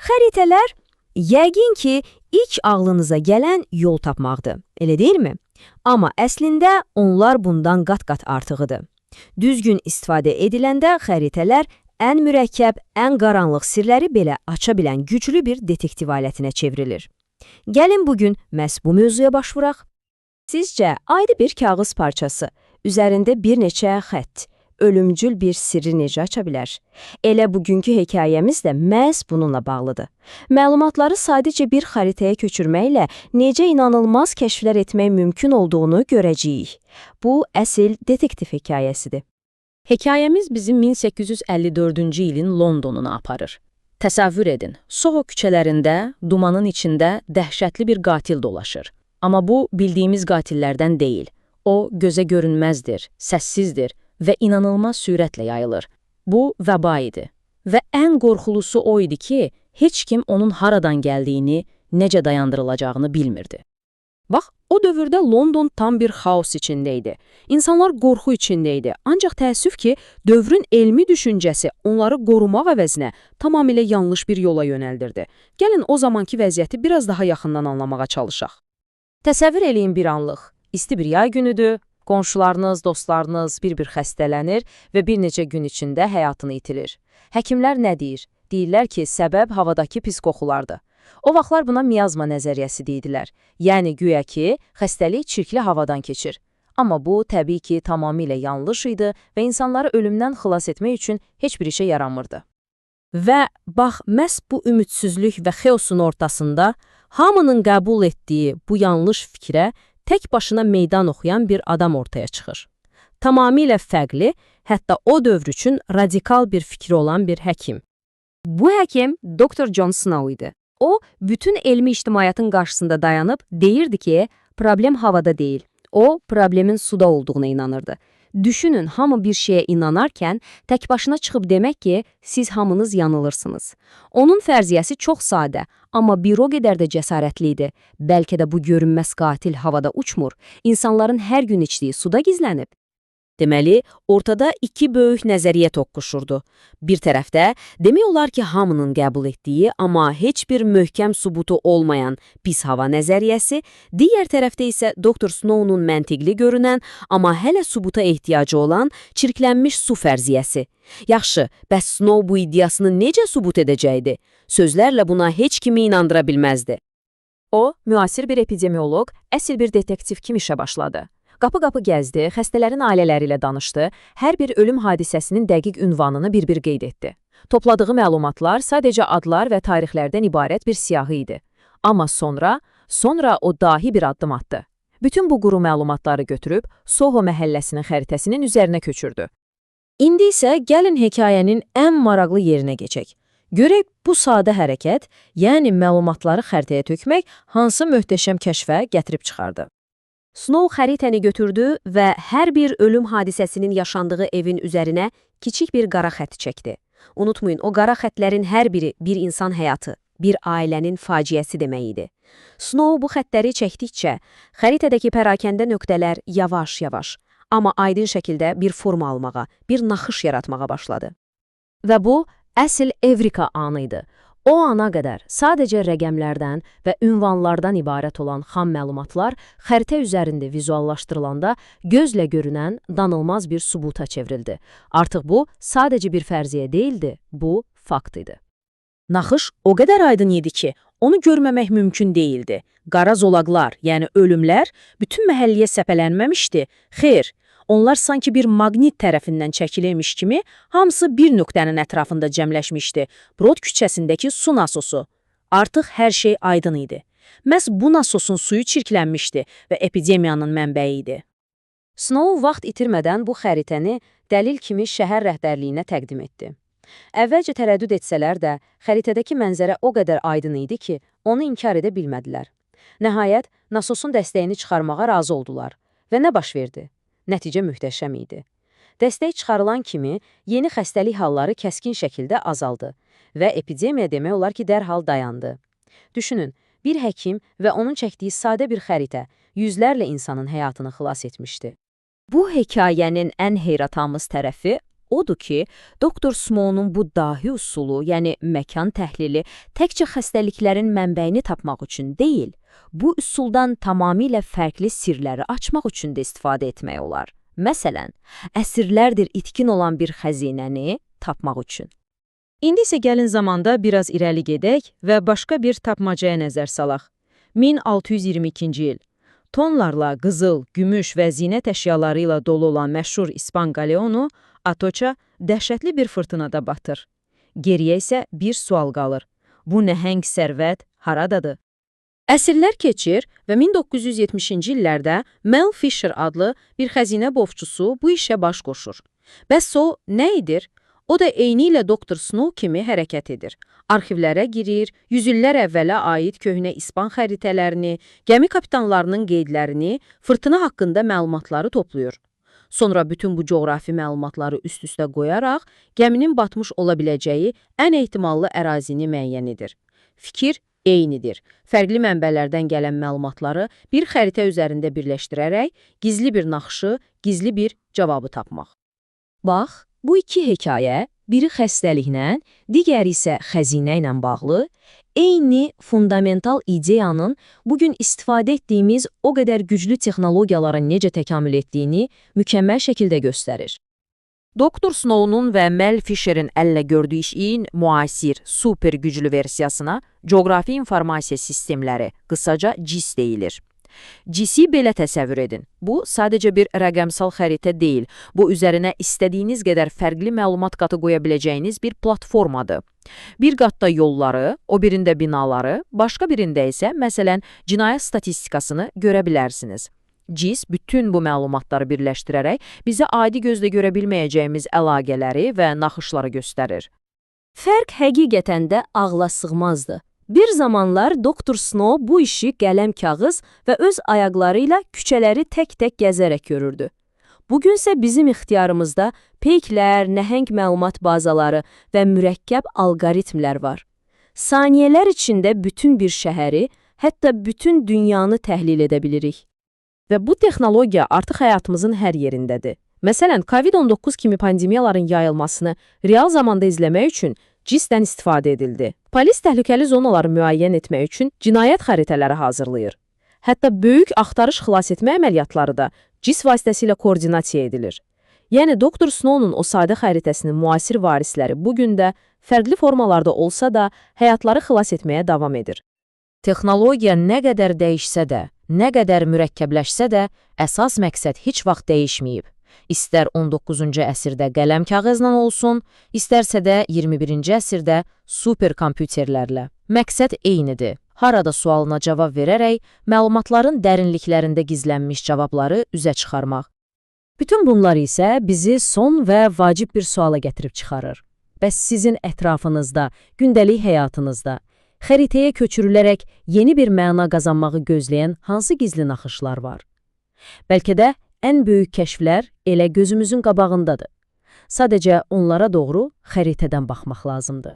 Xəritələr yəqin ki, ilk ağlınıza gələn yol tapmaqdır, elə deyilmi? Amma əslində onlar bundan qat-qat artığıdır. Düzgün istifadə ediləndə xəritələr ən mürəkkəb, ən qaranlıq sirləri belə aça bilən güclü bir detektiv alətinə çevrilir. Gəlin bugün məhz bu mövzuya baş vuraq. Sizcə, adi bir kağız parçası, üzərində bir neçə xətt, ölümcül bir sirri necə aça bilər? Elə bugünkü hekayəmiz də məhz bununla bağlıdır. Məlumatları sadəcə bir xəritəyə köçürməklə necə inanılmaz kəşflər etmək mümkün olduğunu görəcəyik. Bu, əsl detektiv hekayəsidir. Hekayəmiz bizim 1854-cü ilin Londonuna aparır. Təsəvvür edin, Soho küçələrində, dumanın içində dəhşətli bir qatil dolaşır. Amma bu, bildiyimiz qatillərdən deyil. O, gözə görünməzdir, səssizdir və inanılmaz sürətlə yayılır. Bu, vəba idi. Və ən qorxulusu o idi ki, heç kim onun haradan gəldiyini, necə dayandırılacağını bilmirdi. Bax, o dövrdə London tam bir xaos içindəydi. İnsanlar qorxu içindəydi. Ancaq təəssüf ki, dövrün elmi düşüncəsi onları qorumaq əvəzinə tamamilə yanlış bir yola yönəldirdi. Gəlin o zamanki vəziyyəti biraz daha yaxından anlamağa çalışaq. Təsəvvür eləyin bir anlıq. İsti bir yay günüdür, qonşularınız, dostlarınız bir-bir xəstələnir və bir neçə gün içində həyatını itirir. Həkimlər nə deyir? Deyirlər ki, səbəb havadakı pis qoxulardır. O vaxtlar buna miyazma nəzəriyyəsi deyidilər. Yəni, güya ki, xəstəlik çirkli havadan keçir. Amma bu, təbii ki, tamamilə yanlış idi və insanları ölümdən xilas etmək üçün heç bir işə yaramırdı. Və bax, məhz bu ümidsizlik və xeosun ortasında hamının qəbul etdiyi bu yanlış fikrə tək başına meydan oxuyan bir adam ortaya çıxır. Tamamilə fərqli, hətta o dövr üçün radikal bir fikri olan bir həkim. Bu həkim Dr. John Snow idi. O, bütün elmi ictimaiyyatın qarşısında dayanıb deyirdi ki, problem havada deyil. O, problemin suda olduğuna inanırdı. Düşünün, hamı bir şeyə inanarkən tək başına çıxıb demək ki, siz hamınız yanılırsınız. Onun fərziyyəsi çox sadə, amma bir o qədər də cəsarətli idi. Bəlkə də bu görünməz qatil havada uçmur, insanların hər gün içdiyi suda gizlənib. Deməli, ortada iki böyük nəzəriyyə toqquşurdu. Bir tərəfdə, demək olar ki, hamının qəbul etdiyi, amma heç bir möhkəm sübutu olmayan pis hava nəzəriyyəsi, digər tərəfdə isə Dr. Snow'un məntiqli görünən, amma hələ sübuta ehtiyacı olan çirklənmiş su fərziyyəsi. Yaxşı, bəs Snow bu iddiasını necə sübut edəcəkdi? Sözlərlə buna heç kimi inandıra bilməzdi. O, müasir bir epidemiolog, əsl bir detektiv kimi işə başladı. Qapı-qapı gəzdi, xəstələrin ailələri ilə danışdı, hər bir ölüm hadisəsinin dəqiq ünvanını bir-bir qeyd etdi. Topladığı məlumatlar sadəcə adlar və tarixlərdən ibarət bir siyahı idi. Amma sonra o dahi bir addım atdı. Bütün bu quru məlumatları götürüb Soho məhəlləsinin xəritəsinin üzərinə köçürdü. İndi isə gəlin hekayənin ən maraqlı yerinə keçək. Görək bu sadə hərəkət, yəni məlumatları xəritəyə tökmək hansı möhtəşəm kəşfə gətirib çıxardı. Snow xəritəni götürdü və hər bir ölüm hadisəsinin yaşandığı evin üzərinə kiçik bir qara xətt çəkdi. Unutmayın, o qara xəttlərin hər biri bir insan həyatı, bir ailənin faciəsi demək idi. Snow bu xəttləri çəkdikcə, xəritədəki pərakəndə nöqtələr yavaş-yavaş, amma aydın şəkildə bir forma almağa, bir naxış yaratmağa başladı. Və bu, əsl Evrika anı idi. O ana qədər sadəcə rəqəmlərdən və ünvanlardan ibarət olan xam məlumatlar xəritə üzərində vizuallaşdırılanda gözlə görünən, danılmaz bir sübuta çevrildi. Artıq bu, sadəcə bir fərziyyə deyildi, bu, fakt idi. Naxış o qədər aydın idi ki, onu görməmək mümkün deyildi. Qara zolaqlar, yəni ölümlər, bütün məhəlliyə səpələnməmişdi. Xeyr, onlar sanki bir maqnit tərəfindən çəkilirmiş kimi, hamısı bir nöqtənin ətrafında cəmləşmişdi. Brod küçəsindəki su nasosu. Artıq hər şey aydın idi. Məhz bu nasosun suyu çirklənmişdi və epidemiyanın mənbəyi idi. Snow vaxt itirmədən bu xəritəni dəlil kimi şəhər rəhbərliyinə təqdim etdi. Əvvəlcə tərəddüd etsələr də, xəritədəki mənzərə o qədər aydın idi ki, onu inkar edə bilmədilər. Nəhayət, nasosun dəstəyini çıxarmağa razı oldular. Və nə baş verdi? Nəticə möhtəşəm idi. Dəstək çıxarılan kimi yeni xəstəlik halları kəskin şəkildə azaldı və epidemiya demək olar ki, dərhal dayandı. Düşünün, bir həkim və onun çəkdiyi sadə bir xəritə yüzlərlə insanın həyatını xilas etmişdi. Bu hekayənin ən heyrətamız tərəfi odur ki, Doktor Smone'un bu dahi usulu, yəni məkan təhlili, təkcə xəstəliklərin mənbəyini tapmaq üçün deyil, bu üsuldan tamamilə fərqli sirləri açmaq üçün də istifadə etmək olar. Məsələn, əsrlərdir itkin olan bir xəzinəni tapmaq üçün. İndi isə gəlin zamanda biraz irəli gedək və başqa bir tapmacaya nəzər salaq. 1622-ci il. Tonlarla qızıl, gümüş və zinət əşyaları ilə dolu olan məşhur İspan qaleonu Atoça dəhşətli bir fırtınada batır. Geriyə isə bir sual qalır. Bu nəhəng sərvət haradadır? Əsrlər keçir və 1970-ci illərdə Mel Fisher adlı bir xəzinə bovçusu bu işə baş qoşur. Bəs o nə edir? O da eynilə Doktor Snow kimi hərəkət edir. Arxivlərə girir, yüzillər əvvələ aid köhnə İspan xəritələrini, gəmi kapitanlarının qeydlərini, fırtına haqqında məlumatları toplayır. Sonra bütün bu coğrafi məlumatları üst-üstə qoyaraq, gəminin batmış ola biləcəyi ən ehtimallı ərazini müəyyən edir. Fikir eynidir. Fərqli mənbələrdən gələn məlumatları bir xəritə üzərində birləşdirərək, gizli bir naxışı, gizli bir cavabı tapmaq. Bax, bu iki hekayə, biri xəstəliklə, digəri isə xəzinə ilə bağlı, eyni fundamental ideyanın bugün istifadə etdiyimiz o qədər güclü texnologiyalara necə təkamül etdiyini mükəmməl şəkildə göstərir. Doktor Snow'nun və Mel Fisher'in əllə gördüyü işin müasir, super güclü versiyasına coğrafi informasiya sistemləri, qısaca GIS deyilir. GIS-i belə təsəvvür edin. Bu, sadəcə bir rəqəmsal xəritə deyil. Bu, üzərinə istədiyiniz qədər fərqli məlumat qatı qoya biləcəyiniz bir platformadır. Bir qatda yolları, o birində binaları, başqa birində isə, məsələn, cinayət statistikasını görə bilərsiniz. GIS bütün bu məlumatları birləşdirərək bizə adi gözlə görə bilməyəcəyimiz əlaqələri və naxışları göstərir. Fərq həqiqətən də ağla sığmazdı. Bir zamanlar Doktor Snow bu işi qələm kağız və öz ayaqları ilə küçələri tək-tək gəzərək görürdü. Bugünsə bizim ixtiyarımızda peyklər, nəhəng məlumat bazaları və mürəkkəb alqoritmlər var. Saniyələr içində bütün bir şəhəri, hətta bütün dünyanı təhlil edə bilirik. Və bu texnologiya artıq həyatımızın hər yerindədir. Məsələn, COVID-19 kimi pandemiyaların yayılmasını real zamanda izləmək üçün GIS-dən istifadə edildi. Polis təhlükəli zonaları müəyyən etmək üçün cinayət xəritələri hazırlayır. Hətta böyük axtarış xilas etmə əməliyyatları da GIS vasitəsilə koordinasiya edilir. Yəni, Doktor Snow'nun o sadə xəritəsinin müasir varisləri bugün də fərqli formalarda olsa da həyatları xilas etməyə davam edir. Texnologiya nə qədər dəyişsə də, nə qədər mürəkkəbləşsə də, əsas məqsəd heç vaxt dəyişməyib. İstər 19-cu əsrdə qələm kağızla olsun, istərsə də 21-ci əsrdə superkompüterlərlə. Məqsəd eynidir. Harada sualına cavab verərək, məlumatların dərinliklərində gizlənmiş cavabları üzə çıxarmaq. Bütün bunlar isə bizi son və vacib bir suala gətirib çıxarır. Bəs sizin ətrafınızda, gündəlik həyatınızda, xəritəyə köçürülərək yeni bir məna qazanmağı gözləyən hansı gizli naxışlar var? Bəlkə də ən böyük kəşflər elə gözümüzün qabağındadır. Sadəcə onlara doğru xəritədən baxmaq lazımdır.